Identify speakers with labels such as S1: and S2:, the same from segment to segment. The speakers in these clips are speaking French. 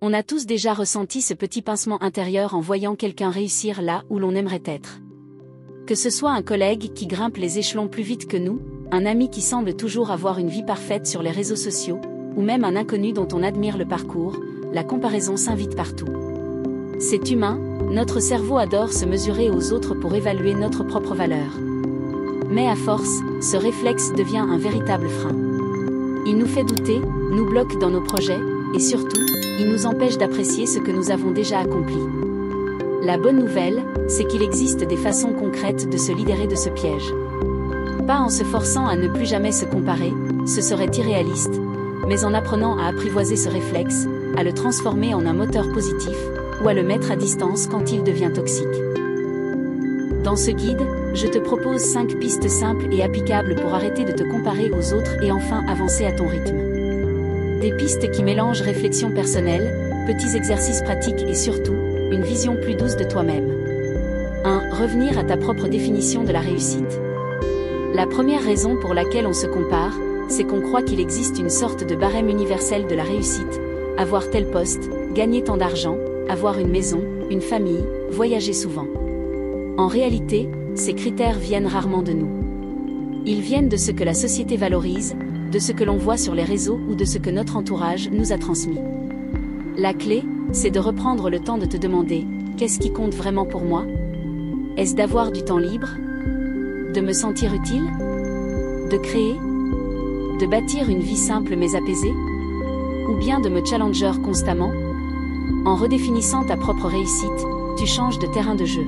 S1: On a tous déjà ressenti ce petit pincement intérieur en voyant quelqu'un réussir là où l'on aimerait être. Que ce soit un collègue qui grimpe les échelons plus vite que nous, un ami qui semble toujours avoir une vie parfaite sur les réseaux sociaux, ou même un inconnu dont on admire le parcours, la comparaison s'invite partout. C'est humain, notre cerveau adore se mesurer aux autres pour évaluer notre propre valeur. Mais à force, ce réflexe devient un véritable frein. Il nous fait douter, nous bloque dans nos projets, et surtout, il nous empêche d'apprécier ce que nous avons déjà accompli. La bonne nouvelle, c'est qu'il existe des façons concrètes de se libérer de ce piège. Pas en se forçant à ne plus jamais se comparer, ce serait irréaliste, mais en apprenant à apprivoiser ce réflexe, à le transformer en un moteur positif, ou à le mettre à distance quand il devient toxique. Dans ce guide, je te propose 5 pistes simples et applicables pour arrêter de te comparer aux autres et enfin avancer à ton rythme. Des pistes qui mélangent réflexion personnelle, petits exercices pratiques et surtout, une vision plus douce de toi-même. 1. Revenir à ta propre définition de la réussite. La première raison pour laquelle on se compare, c'est qu'on croit qu'il existe une sorte de barème universel de la réussite, avoir tel poste, gagner tant d'argent, avoir une maison, une famille, voyager souvent. En réalité, ces critères viennent rarement de nous. Ils viennent de ce que la société valorise, de ce que l'on voit sur les réseaux ou de ce que notre entourage nous a transmis. La clé, c'est de reprendre le temps de te demander, qu'est-ce qui compte vraiment pour moi? Est-ce d'avoir du temps libre? De me sentir utile? De créer? De bâtir une vie simple mais apaisée? Ou bien de me challenger constamment? En redéfinissant ta propre réussite, tu changes de terrain de jeu.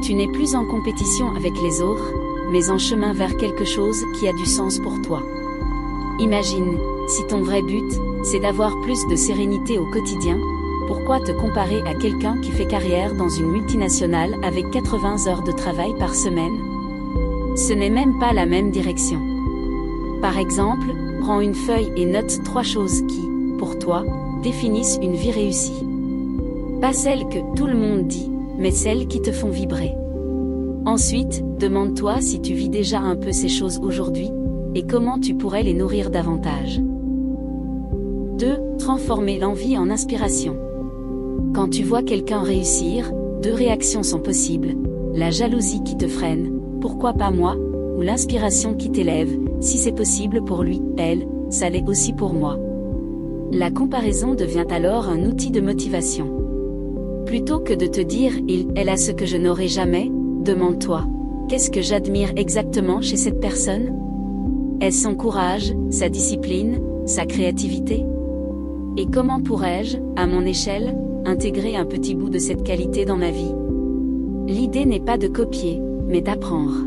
S1: Tu n'es plus en compétition avec les autres, mais en chemin vers quelque chose qui a du sens pour toi. Imagine, si ton vrai but, c'est d'avoir plus de sérénité au quotidien, pourquoi te comparer à quelqu'un qui fait carrière dans une multinationale avec 80 heures de travail par semaine? Ce n'est même pas la même direction. Par exemple, prends une feuille et note 3 choses qui, pour toi, définissent une vie réussie. Pas celles que tout le monde dit, mais celles qui te font vibrer. Ensuite, demande-toi si tu vis déjà un peu ces choses aujourd'hui, et comment tu pourrais les nourrir davantage. 2. Transformer l'envie en inspiration. Quand tu vois quelqu'un réussir, 2 réactions sont possibles, la jalousie qui te freine, pourquoi pas moi, ou l'inspiration qui t'élève, si c'est possible pour lui, elle, ça l'est aussi pour moi. La comparaison devient alors un outil de motivation. Plutôt que de te dire « elle a ce que je n'aurai jamais », demande-toi « qu'est-ce que j'admire exactement chez cette personne ? Est-ce son courage, sa discipline, sa créativité ? Et comment pourrais-je, à mon échelle, intégrer un petit bout de cette qualité dans ma vie ? » L'idée n'est pas de copier, mais d'apprendre.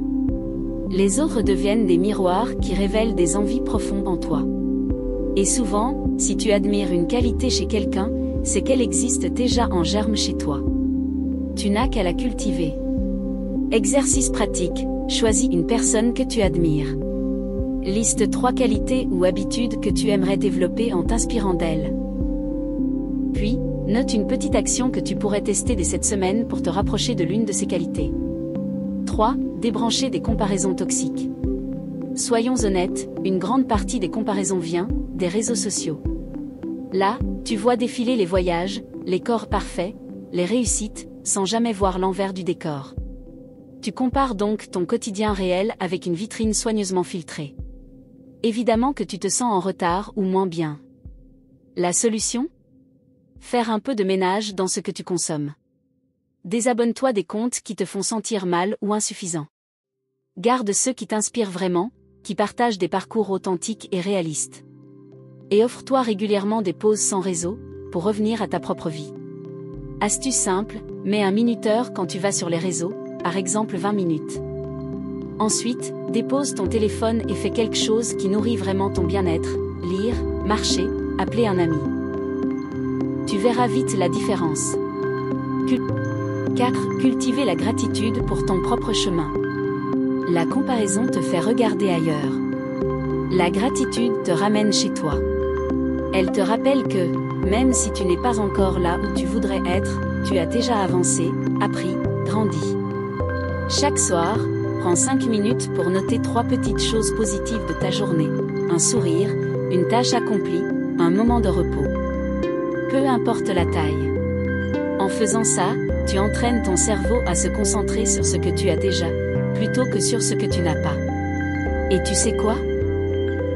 S1: Les autres deviennent des miroirs qui révèlent des envies profondes en toi. Et souvent, si tu admires une qualité chez quelqu'un, c'est qu'elle existe déjà en germe chez toi. Tu n'as qu'à la cultiver. Exercice pratique, choisis une personne que tu admires. Liste 3 qualités ou habitudes que tu aimerais développer en t'inspirant d'elle. Puis, note une petite action que tu pourrais tester dès cette semaine pour te rapprocher de l'une de ces qualités. 3. Débrancher des comparaisons toxiques. Soyons honnêtes, une grande partie des comparaisons vient des réseaux sociaux. Là, tu vois défiler les voyages, les corps parfaits, les réussites, sans jamais voir l'envers du décor. Tu compares donc ton quotidien réel avec une vitrine soigneusement filtrée. Évidemment que tu te sens en retard ou moins bien. La solution ? Faire un peu de ménage dans ce que tu consommes. Désabonne-toi des comptes qui te font sentir mal ou insuffisant. Garde ceux qui t'inspirent vraiment, qui partagent des parcours authentiques et réalistes. Et offre-toi régulièrement des pauses sans réseau, pour revenir à ta propre vie. Astuce simple, mets un minuteur quand tu vas sur les réseaux, par exemple 20 minutes. Ensuite, dépose ton téléphone et fais quelque chose qui nourrit vraiment ton bien-être, lire, marcher, appeler un ami. Tu verras vite la différence. 4. Cultiver la gratitude pour ton propre chemin. La comparaison te fait regarder ailleurs. La gratitude te ramène chez toi. Elle te rappelle que, même si tu n'es pas encore là où tu voudrais être, tu as déjà avancé, appris, grandi. Chaque soir, prends 5 minutes pour noter 3 petites choses positives de ta journée. Un sourire, une tâche accomplie, un moment de repos. peu importe la taille. En faisant ça, tu entraînes ton cerveau à se concentrer sur ce que tu as déjà, plutôt que sur ce que tu n'as pas. Et tu sais quoi?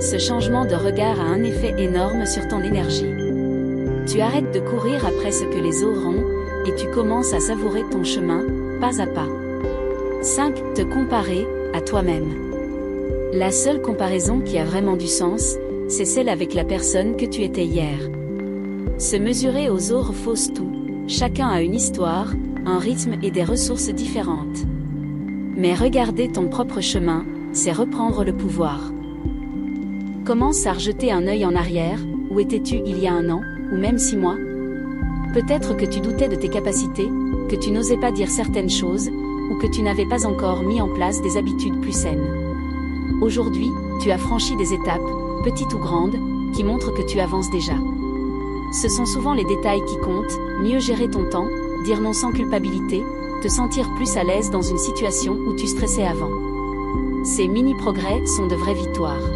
S1: Ce changement de regard a un effet énorme sur ton énergie. Tu arrêtes de courir après ce que les autres ont, et tu commences à savourer ton chemin, pas à pas. 5. Te comparer à toi-même. La seule comparaison qui a vraiment du sens, c'est celle avec la personne que tu étais hier. Se mesurer aux autres fausse tout. Chacun a une histoire, un rythme et des ressources différentes. Mais regarder ton propre chemin, c'est reprendre le pouvoir. Commence à rejeter un œil en arrière. Où étais-tu il y a 1 an, ou même 6 mois? Peut-être que tu doutais de tes capacités, que tu n'osais pas dire certaines choses, ou que tu n'avais pas encore mis en place des habitudes plus saines. Aujourd'hui, tu as franchi des étapes, petites ou grandes, qui montrent que tu avances déjà. Ce sont souvent les détails qui comptent, mieux gérer ton temps, dire non sans culpabilité, te sentir plus à l'aise dans une situation où tu stressais avant. Ces mini-progrès sont de vraies victoires.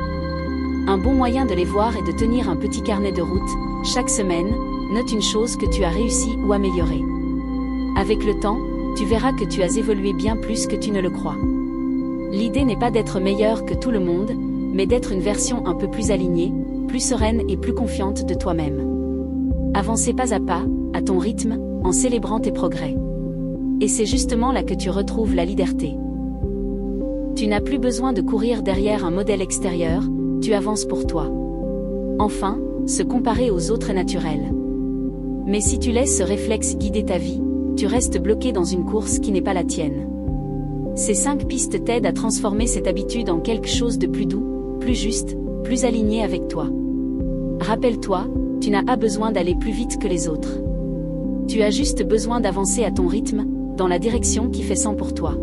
S1: Un bon moyen de les voir est de tenir un petit carnet de route. Chaque semaine, note une chose que tu as réussi ou améliorée. Avec le temps, tu verras que tu as évolué bien plus que tu ne le crois. L'idée n'est pas d'être meilleur que tout le monde, mais d'être une version un peu plus alignée, plus sereine et plus confiante de toi-même. Avancez pas, à ton rythme, en célébrant tes progrès. Et c'est justement là que tu retrouves la liberté. Tu n'as plus besoin de courir derrière un modèle extérieur, tu avances pour toi. Enfin, se comparer aux autres est naturel. Mais si tu laisses ce réflexe guider ta vie, tu restes bloqué dans une course qui n'est pas la tienne. Ces 5 pistes t'aident à transformer cette habitude en quelque chose de plus doux, plus juste, plus aligné avec toi. Rappelle-toi, tu n'as pas besoin d'aller plus vite que les autres. Tu as juste besoin d'avancer à ton rythme, dans la direction qui fait sens pour toi.